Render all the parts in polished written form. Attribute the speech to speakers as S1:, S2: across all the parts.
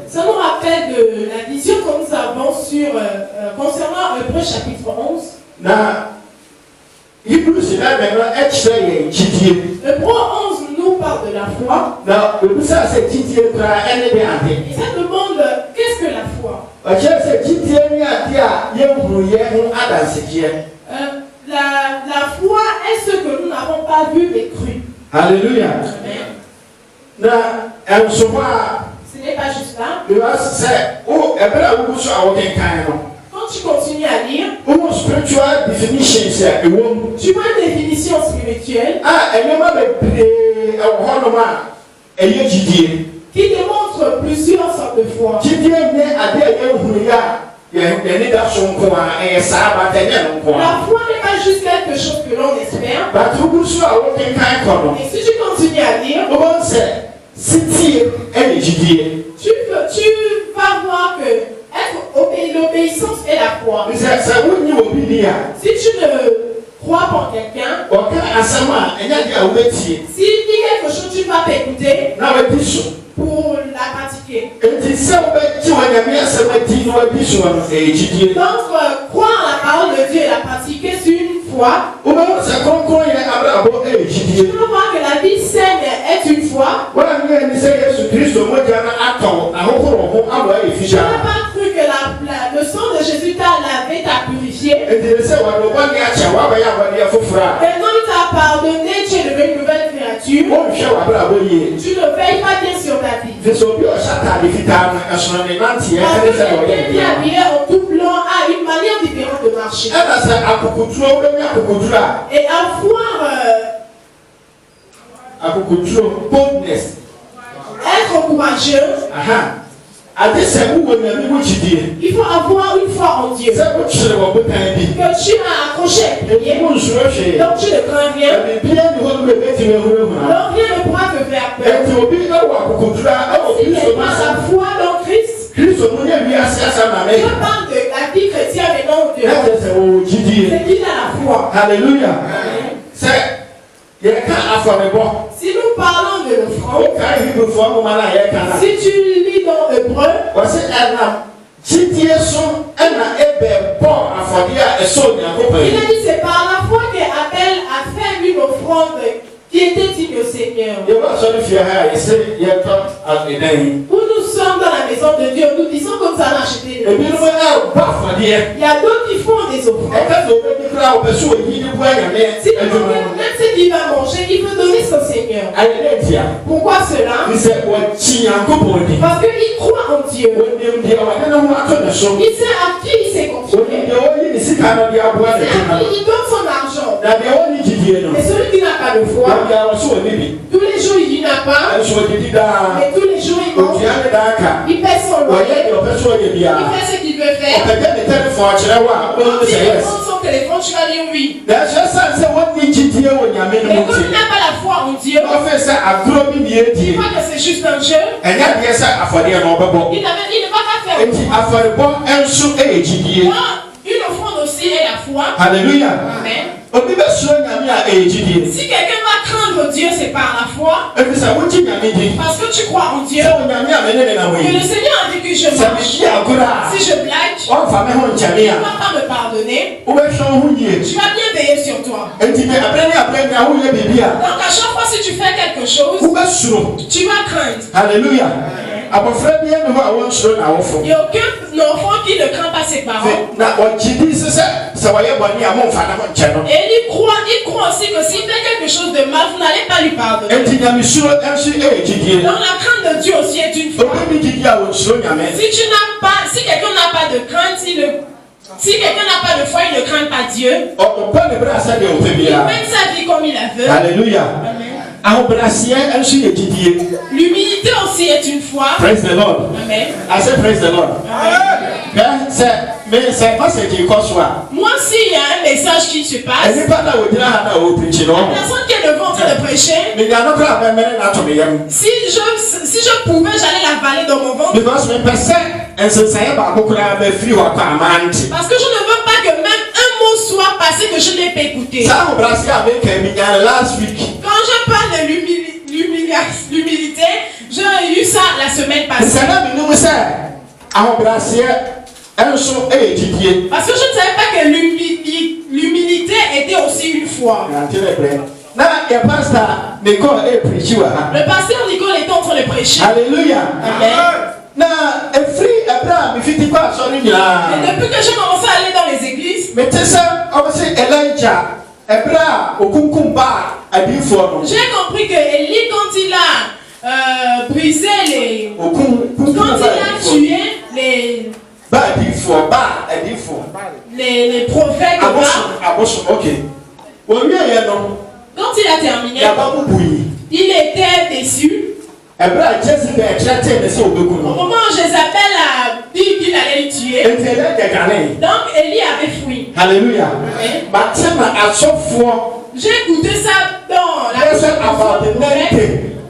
S1: Ça nous rappelle de la vision que nous avons sur, concernant Hébreux chapitre 11. Hébreux 11 nous parle de la foi. Et ça demande qu'est-ce que la foi? La foi est ce que nous n'avons pas vu mais cru.
S2: Alléluia.
S1: Amen. Ce n'est pas juste là. Quand tu continues à lire, tu vois une définition spirituelle qui démontre plusieurs sortes de foi. La foi n'est pas juste quelque chose que l'on espère. Et si tu continues à lire, tu vas voir que l'obéissance est la foi. Si tu ne crois pas en quelqu'un, s'il dit quelque chose, tu vas t'écouter pour la pratiquer. Donc, croire en la parole de Dieu et la pratiquer sur une foi. Tu peux voir que la vie saine est une foi. Tu n'as pas cru que le sang de Jésus t'a lavé, t'a purifié. Maintenant, il t'a pardonné, tu es devenu une nouvelle créature. Tu ne veilles pas bien sur ta vie. Quelqu'un qui est habillé en tout blanc a une manière différente de marcher. Et avoir être courageux, il faut avoir une foi en Dieu. Que tu as accroché à prier. Donc tu ne crains rien. Donc rien ne pourra te faire peur. Si tu n'as pas la foi dans Christ, je parle de la vie chrétienne et non de c'est qu'il a la foi.
S2: Alléluia.
S1: Si nous parlons de l'offrande, si tu lis dans Hébreux, il a dit c'est par la foi qu'Abel a fait une offrande qui était digne au Seigneur. Où nous sommes dans la maison de Dieu, nous disons comme ça on a acheté. Il y a d'autres qui font des offrandes. Si même ce qu'il va manger, il veut donner son Seigneur. Pourquoi cela? Parce qu'il croit en Dieu. Il sait à qui il s'est confié. Il donne son argent. Et celui qui n'a pas de foi, tous les jours il n'a pas, et tous les jours il mange, il paie son loyer, il fait ce qu'il veut faire. Quand il prend son téléphone, tu vas dire oui. Mais quand il n'a pas la foi en Dieu, il croit que c'est juste un jeu. Il ne va pas faire une offrande aussi est la foi.
S2: Alléluia.
S1: Amen.
S2: Si
S1: quelqu'un va craindre Dieu, c'est par la foi. Parce que tu crois en Dieu. Que le Seigneur a dit que je marche. Si je blague, tu ne vas pas me pardonner. Tu vas bien veiller sur toi. Donc à chaque fois si tu fais quelque chose, tu vas craindre.
S2: Alléluia. Il n'y a aucun
S1: enfant qui ne craint pas ses parents. Et il croit aussi que s'il fait quelque chose de mal, vous n'allez pas lui pardonner. Donc la crainte de Dieu aussi est une foi. Si quelqu'un n'a pas de crainte, si quelqu'un n'a pas de foi, il ne craint pas Dieu. Il mène sa vie comme il la veut.
S2: Alléluia.
S1: Amen.
S2: L'humilité
S1: aussi est une foi.
S2: Praise the Lord.
S1: Amen.
S2: I say praise the Lord.
S1: Amen. Moi aussi, il y a un message qui se passe. La personne qui est devant en train de prêcher. Si je pouvais, j'allais l'avaler dans mon ventre. Parce que je ne veux pas que même un mot soit passé que je n'ai pas écouté. Quand je parle de l'humilité, je
S3: J'ai eu ça la semaine passée. Parce que je ne savais pas que l'humilité était aussi une foi.
S1: Le pasteur Nicole
S3: était en train de prêcher.
S1: Alléluia.
S3: Amen. Et depuis que j'ai commencé à aller dans les églises, j'ai compris que Élie, quand il a brisé quand il a tué les prophètes de Baal, quand il a terminé, il était déçu. Au moment où Jézabel a dit qu'il allait le tuer, donc Élie avait fui.
S1: Alléluia.
S3: J'ai écouté ça dans la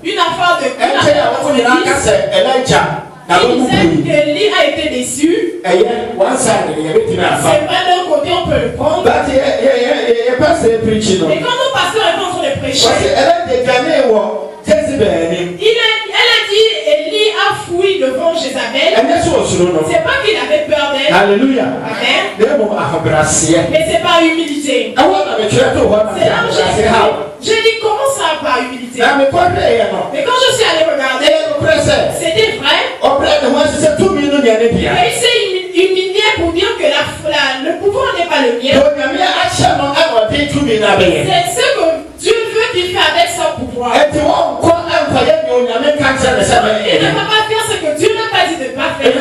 S3: une affaire de il disait qu'Élie a été déçu. C'est vrai, d'un côté on peut le prendre. Et quand nos pasteurs étaient en train de prêcher, elle a dit Élie a fui devant Jézabel. C'est pas qu'il avait peur d'elle.
S1: Alléluia.
S3: Amen. Mais c'est par humilité. C'est là où j'ai dit comment ça par humilité. Mais quand je suis allé regarder, c'était vrai. Et il s'est humilié pour dire que le pouvoir n'est pas le mien. C'est ce que Dieu veut qu'il fasse avec son pouvoir. Il ne va pas faire ce que Dieu n'a pas dit de ne pas faire.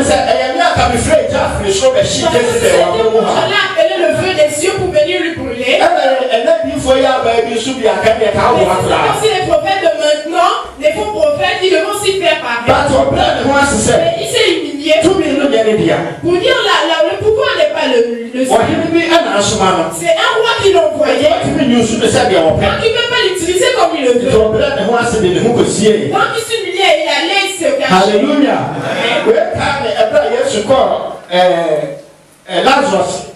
S3: Elle est le feu des cieux pour venir lui brûler. Si les prophètes de maintenant, les faux prophètes, ils devront s'y faire pareil. Mais il s'est humilié pour dire le pouvoir n'est pas le sien. C'est un roi qui l'a envoyé. Donc il ne peut pas l'utiliser comme il le veut. Donc il s'humiliait, il allait se cacher.
S1: Alléluia.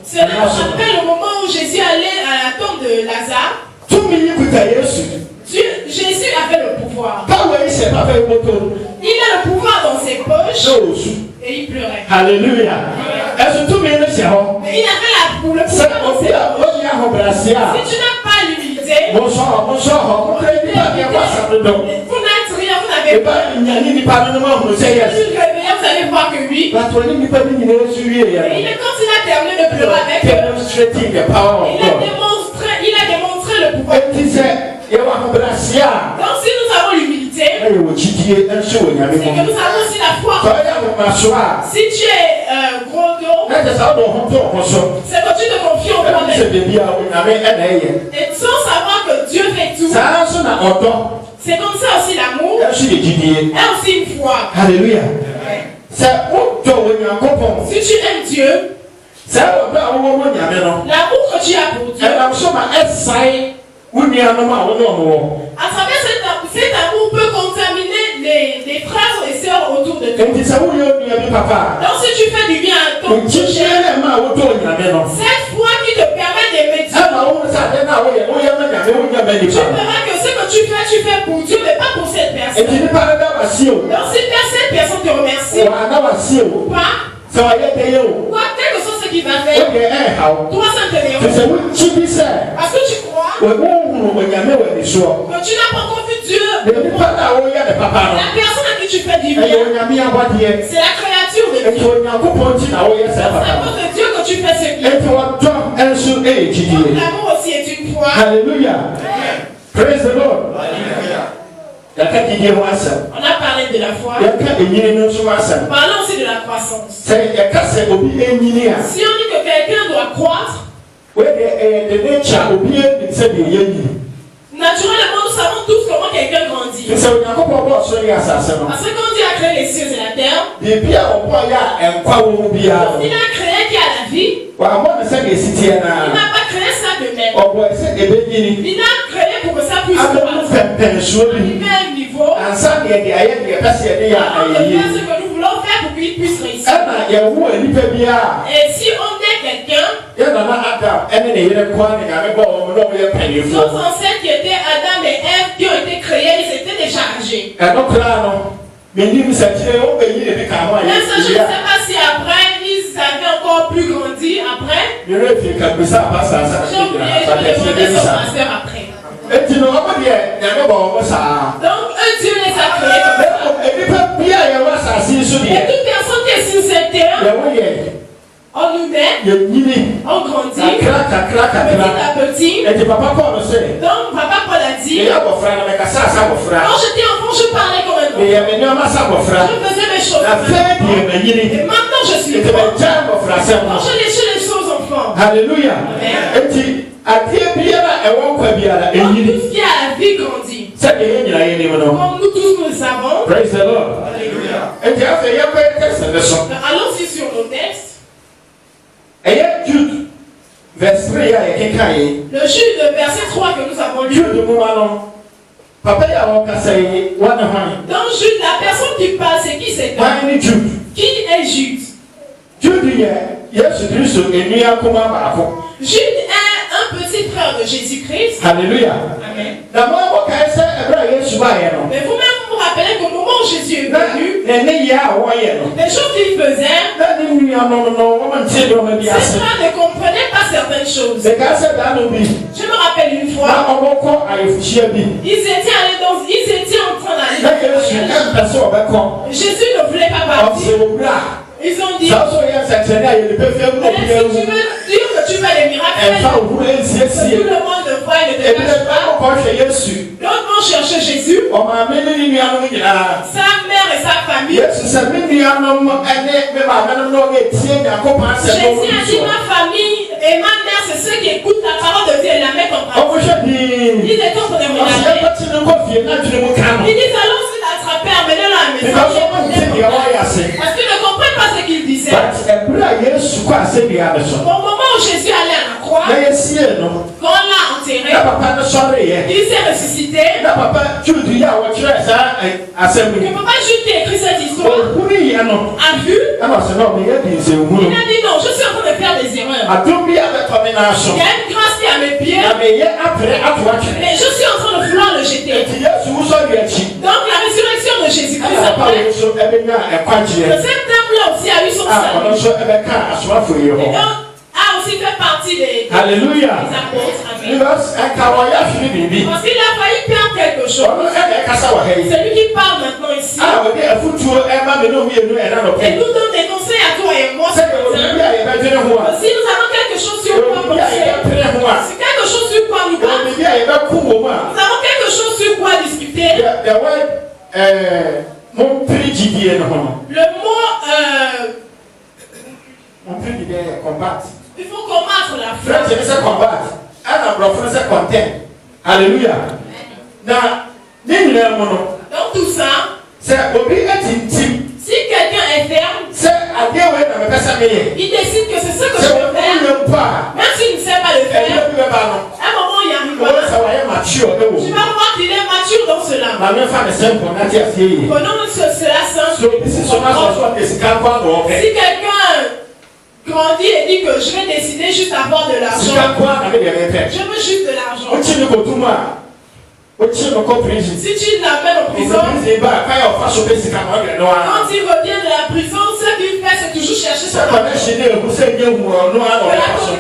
S3: Cela me rappelle le moment où Jésus allait à la tombe de Lazare. Jésus avait le pouvoir. Il a le pouvoir dans ses poches et il pleurait.
S1: Alléluia.
S3: Mais il avait le pouvoir dans ses poches. Si tu n'as pas l'humilité, vous n'êtes rien, vous n'avez pas. Vous allez voir que lui. Et quand il a terminé de pleurer avec eux, il a démontré le pouvoir. Donc si nous avons l'humilité, c'est que nous avons aussi la foi. Si tu es gros dos, c'est que tu te confies en toi-même. Et sans savoir que Dieu fait tout, c'est comme ça aussi l'amour est aussi une foi.
S1: Alléluia.
S3: Si tu aimes Dieu, l'amour que tu as pour Dieu, à travers cet amour peut contaminer les frères et sœurs autour de toi. Donc si tu fais du bien à ton prochain, cette foi qui te permet d'aimer Dieu, tu verras que ce que tu fais pour Dieu, mais pas pour cette personne. Donc si cette personne te remercie ou pas, quoi, quel que soit ce qu'il va faire, toi ça ne te dérange. Parce que tu crois que tu n'as pas encore vu Dieu. La personne à qui tu fais du bien, c'est la créature de Dieu. C'est à cause de Dieu que tu fais ce bien. Donc l'amour aussi est une foi.
S1: Alléluia. Praise the Lord. On a
S3: parlé de la foi. Parlons aussi de la croissance. Si on dit que quelqu'un doit croître, naturellement nous savons tous comment quelqu'un grandit. Parce que quand Dieu a créé les cieux et la terre, il a créé qui a la vie. Il n'a pas créé ça de même. Il a créé pour que ça puisse croître. Arriver à un niveau. On peut faire ce que nous voulons faire pour qu'il puisse réussir. Et si on est quelqu'un, nos ancêtres qui étaient Adam et Ève qui ont été créés, ils étaient déjà âgés.
S1: Mais je ne sais pas
S3: si après ils avaient encore plus grandi après.
S1: J'ai oublié de demander son pasteur
S3: après.
S1: Donc Dieu les a créés comme ça. Et toute personne qui est sur cette terre, on nous met, on grandit, petit à petit. Donc Papa Paul a dit, quand j'étais enfant, je parlais comme un enfant. Je faisais mes choses. Et maintenant je suis grand. Quand je laisse les choses enfants. Alléluia. Donc tout
S3: ce qui a la vie grandit. Comme nous tous nous le savons.
S1: Praise the Lord.
S3: Allons-y sur nos textes.
S1: Jude, verset 3,
S3: le Jude, verset 3 que nous avons lu. Dans Jude, la personne qui parle, c'est qui cet homme? Qui est Jude? Jude est un petit frère de Jésus-Christ.
S1: Alléluia.
S3: Amen.
S1: Mais
S3: vous-même, vous vous rappelez qu'au moment où Jésus est venu, les choses qu'il faisait, ces frères ne comprenaient pas certaines choses. Je me rappelle une fois, ils étaient en train d'aller. Jésus ne voulait pas partir. Ils ont dit, si tu veux dire que tu fais des miracles, tout le monde le voit et ne te cache pas. L'autre vont chercher Jésus, sa mère et sa famille. Jésus a dit, ma famille et ma mère, c'est ceux qui écoutent la parole de Dieu et la mettent en pratique. Ils étaient en train de regarder. Ils disent, allons-y l'attraper, amenez-le à la maison. Parce qu'ils ne comprennent pas ce qu'il disait. Au moment où Jésus allait à la croix, quand on l'a enterré, il s'est ressuscité. Que Papa Jude qui a écrit cette histoire a vu. Il a dit non, je suis en train de faire des erreurs. Il y a une grâce qui est à mes pieds. Mais je suis en train de vouloir le jeter. Donc la résurrection de Jésus-Christ après, cet homme-là aussi a eu son salut. Et donc, a aussi fait partie des apôtres. Parce qu'il a failli perdre quelque chose. Celui qui parle maintenant ici. Et nous donne des conseils à toi et moi. Si nous avons quelque chose sur quoi penser, si quelque chose sur quoi nous parler, nous avons quelque chose sur quoi discuter. Le mot il faut combattre la foi.
S1: Alléluia.
S3: Donc tout ça, si quelqu'un est ferme, il décide que c'est ce que je veux faire, même s'il ne sait pas le faire, à un moment il arrivera. Tu vas voir qu'il est mature dans cela. Prenons cela simple. Si quelqu'un grandit et dit que je vais décider juste d'avoir de l'argent, je veux juste de l'argent. Si tu l'amènes en prison, quand il revient de la prison, ce qu'il fait, c'est toujours chercher son argent.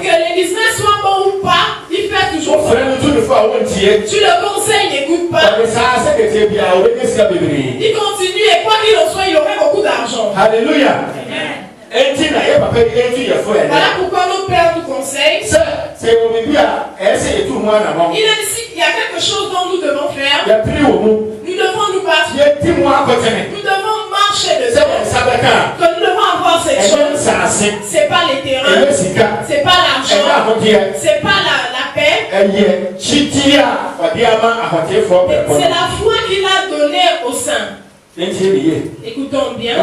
S3: Que les business soient bons ou pas, il fait toujours ça. Tu le conseilles, il n'écoute pas. Il continue et quoi qu'il en soit, il aurait beaucoup d'argent.
S1: Alléluia.
S3: Voilà pourquoi nos pères nous conseillent. Il a dit qu'il y a quelque chose dont nous devons faire. Nous devons nous battre. Nous devons marcher dedans. Que nous devons avoir cette chose. C'est pas les terrains. C'est pas l'argent. C'est pas la paix. C'est la foi qu'il a donnée au sein. Écoutons bien.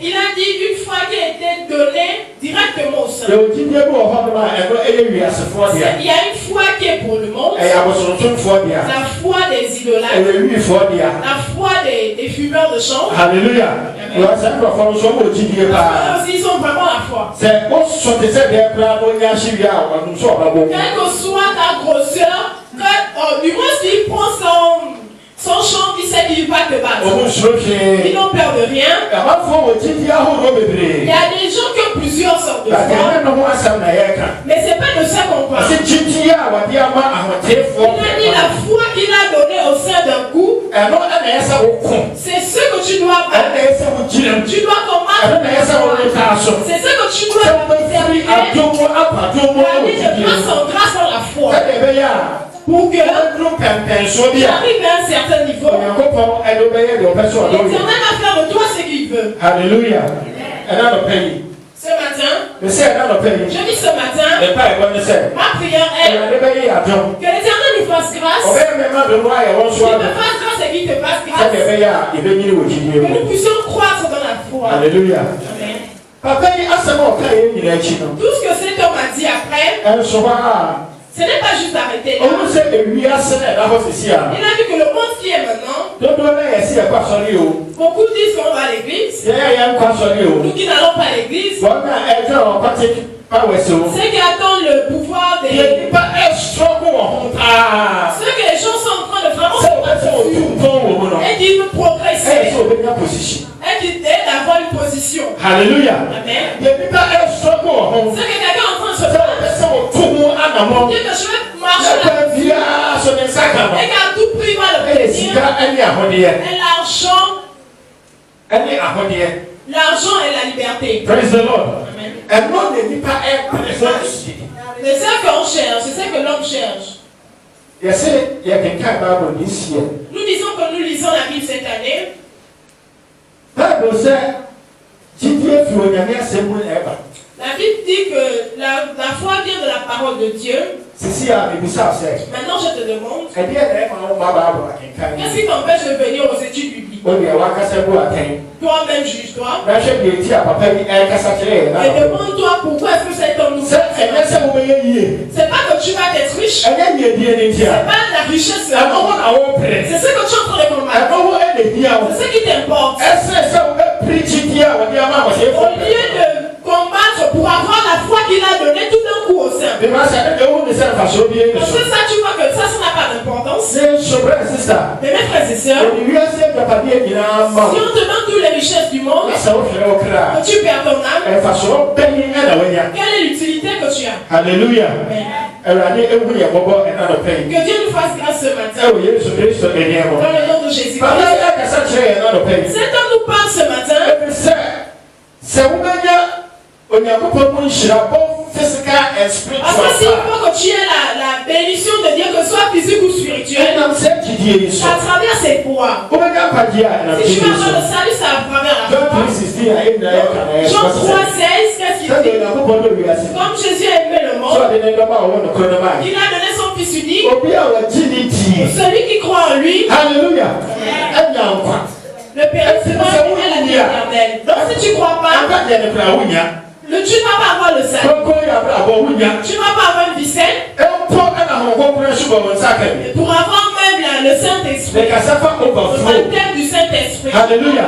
S3: Il a dit une foi qui a été donnée directement au sein. Il y a une foi qui est pour le monde. La foi des idolâtres. La foi des fumeurs de chanvre.
S1: Alléluia.
S3: Ils ont vraiment la foi. Quelle que soit ta grosseur, du moins s'il prend Son champ, il sait qu'il va te battre. Ils n'ont peur de rien. Il y a des gens qui ont plusieurs sortes de foi. Mais ce n'est pas de ça qu'on parle. Il a dit la foi qu'il a donnée au sein d'un coup. C'est ce que tu dois faire. Tu dois combattre. C'est ce que tu dois faire. De grâce en grâce dans la foi. Pour que j'arrive à un certain niveau, l'Éternel va faire de toi ce qu'il veut.
S1: Alléluia.
S3: Ce matin, je dis ce matin, ma prière est que l'Éternel nous fasse grâce, qu'il te fasse grâce et qu'il te fasse grâce, que nous puissions croître dans la foi.
S1: Alléluia.
S3: Amen.
S1: Tout
S3: ce que cet homme a dit après, ce n'est pas juste arrêter là. Il a vu que le monde qui est maintenant, beaucoup disent qu'on va à l'église. Nous qui n'allons pas à l'église, ceux qui attendent le pouvoir des... Ceux que les gens sont en train de vraiment se battre et qui veulent progresser. Et qui aident à avoir une position.
S1: Alléluia.
S3: Amen.
S1: C'est que
S3: quelqu'un est en train de se battre. Dieu que je vais marcher là-dessus. Et qu'à tout prix va le plaisir. L'argent et la liberté.
S1: Praise the Lord.
S3: Amen. C'est ça qu'on cherche. C'est ça que l'homme cherche. Nous disons que nous lisons la Bible cette année. La Bible dit que la foi vient de la parole de Dieu. Maintenant je te demande, qu'est-ce qui t'empêche de venir aux études bibliques? Toi-même juge-toi. Et demande-toi pourquoi est-ce que cet homme nous fait. C'est pas que tu vas être riche. C'est pas la richesse. C'est ce que tu es en train de combattre. C'est ce qui t'importe. Au lieu de combattre pour avoir la foi qu'il a donnée tout d'un coup au sein. Parce que ça, tu vois que ça n'a pas d'importance. Mais mes frères et sœurs, si on te donne toutes les richesses du monde, que tu perds ton âme, quelle est l'utilité que tu as?
S1: Alléluia.
S3: Que Dieu nous fasse grâce ce matin. Dans le nom de Jésus. Cet homme nous parle ce matin. Parce que s'il faut que tu aies la bénédiction de Dieu, que ce soit physique ou spirituel, à travers ses pouvoirs. Si tu vas avoir le salut, ça va travers la foi. Jean 3,16, qu'est-ce qu'il dit? Comme Jésus a aimé le monde, il a donné son Fils unique. Celui qui croit en lui,
S1: Alléluia.
S3: Le périssement et la vie éternelle. Donc si tu ne crois pas, tu ne vas pas avoir le salut. Tu ne vas pas avoir une vie saine. Pour avoir même le Saint-Esprit. Le baptême du Saint-Esprit.
S1: Alléluia.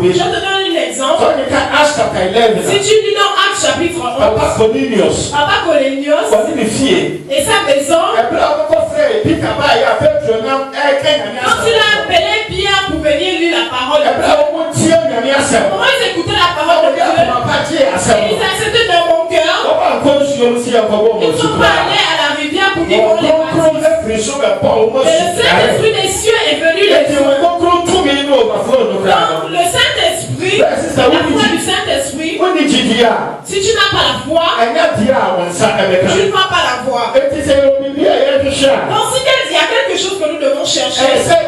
S3: Je te donne un exemple. Si tu lis dans Actes chapitre 11, Papa Cornélius et sa maison, quand il a appelé Pierre pour venir lire la parole de Dieu, comment ils écoutaient la parole de Dieu, et ils acceptaient dans mon cœur. Ils ne sont pas allés à la rivière pour dire qu'on les baptise. Mais le Saint-Esprit des cieux est venu les sauver. Donc le Saint-Esprit, la foi du Saint-Esprit, si tu n'as pas la foi, tu ne vas pas la voir. Donc s'il y a quelque chose que nous devons chercher, c'est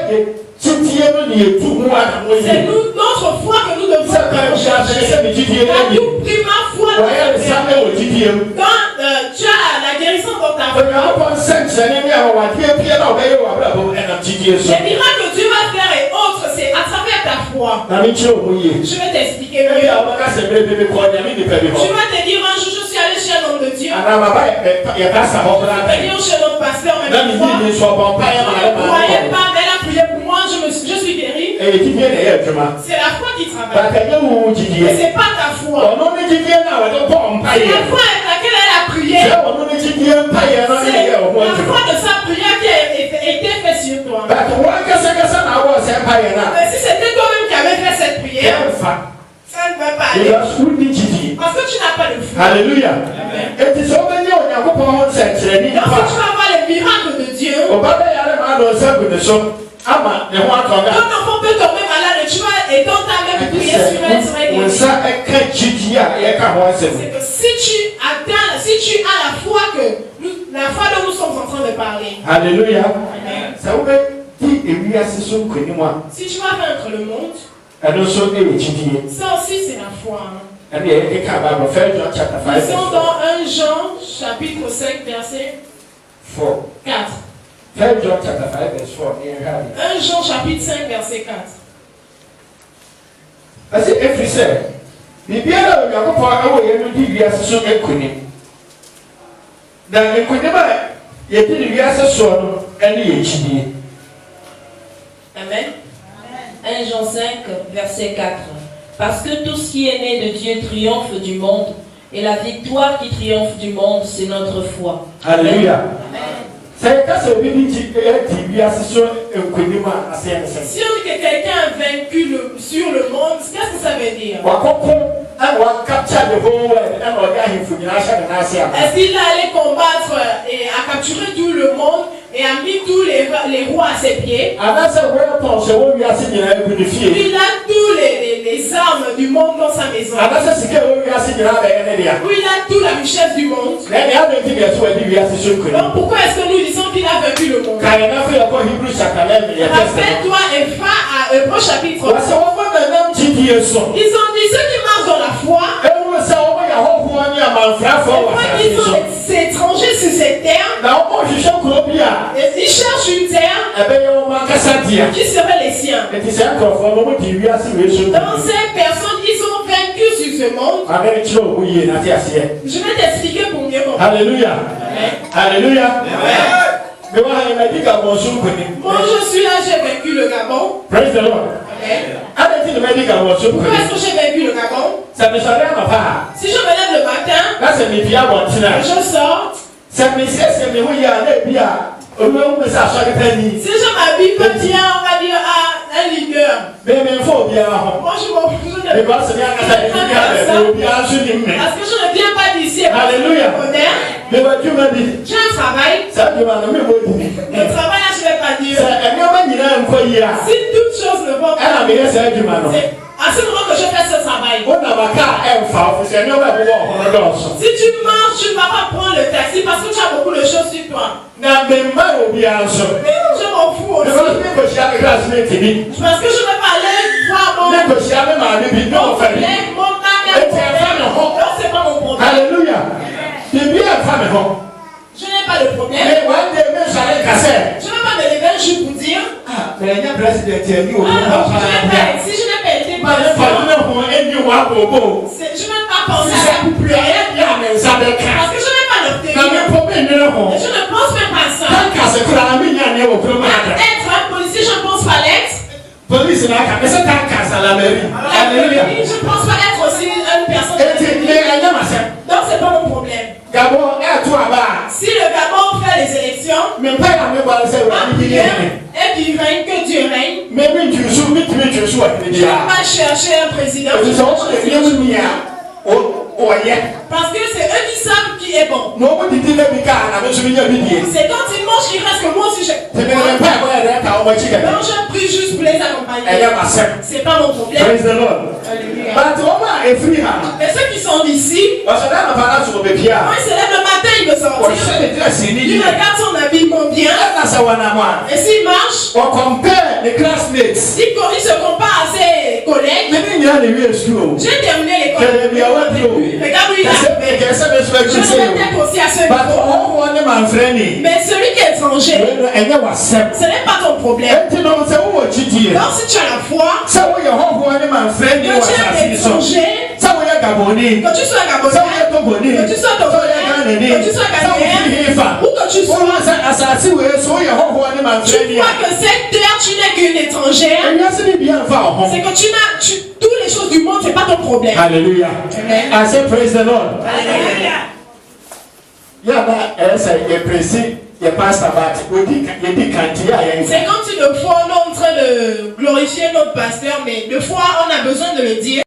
S3: notre foi que nous devons chercher. Car tout prix ma foi, quand tu as la guérison dans ta foi, les miracles que Dieu va faire et autres, c'est à travers ta foi. Je vais t'expliquer mieux. Tu vas te dire un jour, je suis allé chez un homme de Dieu. Je vais venir chez notre pasteur, mais une fois, je ne croyais pas, mais elle a prié pour moi, je suis guéri. C'est la foi qui travaille. Mais ce n'est pas ta foi. C'est la foi avec laquelle elle a prié. C'est la foi de sa prière qui a été faite sur toi. Mais si c'était toi-même qui avais fait cette prière, ça ne va pas aller. Parce que tu n'as pas de foi.
S1: Alléluia. Et tu sauves les gens,
S3: donc si tu vas voir les miracles de Dieu, ton enfant peut tomber malade et tu vas étendre ta main pour prier sur elle, serait guéri. C'est que si tu as la foi la foi dont nous sommes en train de parler.
S1: Alléluia.
S3: Si tu vas vaincre le monde, ça aussi c'est la foi. Ils sont dans 1 Jean chapitre 5 verset 4.
S1: 1 John chapter 5 verse 4.
S3: 1 Jean chapitre 5 verset 4.
S1: Parce que every say, bibiara yakopɔ ɛwɔ yɛn di wiase so ekonim. Na ekonim a yɛdi di wiase so no ɛne yɛ kyidie.
S3: Amen.
S4: 1 Jean 5 verset 4. Parce que tout ce qui est né de Dieu triomphe du monde, et la victoire qui triomphe du monde, c'est notre foi.
S1: Alléluia.
S3: Amen.
S1: Si on dit
S3: que quelqu'un a vaincu sur le monde, qu'est-ce que ça veut dire? Est-ce qu'il allait combattre et a capturé tout le monde et a mis tous les rois à ses pieds? Il a tous les armes du monde dans sa maison. Il a toute la richesse du monde. Donc pourquoi est-ce que nous disons qu'il a vaincu le monde? Rappelle-toi et va à Hébreux chapitre 3. Ils ont dit ceux qui marchent dans la foi, ils sont étrangers sur cette terre. Et ils cherchent une terre qui serait les siens. Dans ces personnes, ils ont vaincu sur ce monde. Je vais t'expliquer pour mieux comprendre.
S1: Alléluia. Alléluia.
S3: Moi je suis là, j'ai vaincu le Gabon.
S1: Praise the Lord.
S3: Pourquoi est-ce que j'ai vaincu le Gabon? Si je me lève le matin, je sors. Si je m'habille pas bien, on va dire à un leader. Moi je m'en fous. Parce que je ne viens pas d'ici.
S1: Alléluia.
S3: J'ai un travail. Le travail là, je ne vais pas dire. Si toutes choses ne vont pas, à ce moment que je fais ce travail. Si tu marches, tu ne vas pas prendre le taxi parce que tu as beaucoup de choses sur toi. Mais je m'en fous aussi. Parce que je ne vais pas aller voir mon collègue, mon mari. Non, c'est pas mon problème.
S1: Alléluia.
S3: Je n'ai pas de problème. Je ne vais pas me lever un jour pour dire si je n'ai pas été je n'ai pas pensé à ça pour pleurer. Parce que je n'ai pas l'obtenir. Je ne pense même pas à ça. Être un policier, je ne pense pas l'être. Je ne pense pas être aussi une personne. Donc c'est pas mon problème. Si le Gabon fait les élections, et qu'il règne, que Dieu règne, je ne vais pas chercher un président. Parce que c'est eux qui savent qui est bon. C'est quand ils mangent qu'ils restent que moi aussi je. Donc je prie juste pour les accompagner. C'est pas mon problème. Mais ceux qui sont ici, quand ils se lèvent le matin, ils me sortent. Ils regardent son habillement bien. Et s'il marche, il se compare à ses collègues. J'ai terminé l'école. Regarde où il a. Je ne m'attaque aussi à ce niveau. Mais celui qui est étranger, ce n'est pas ton problème. Donc si tu as la foi, que tu es étranger, que tu sois Gabonais, que tu sois Togolais, que tu sois Ghanéen, ou que tu sois, tu vois que cette terre, tu n'es qu'une étrangère. C'est que toutes les choses du monde, c'est pas ton problème.
S1: Alléluia. I say praise the Lord.
S3: Alléluia.
S1: Yaba, elle est pressée. C'est quand
S3: une fois on est en train de glorifier notre pasteur, mais deux fois on a besoin de le dire.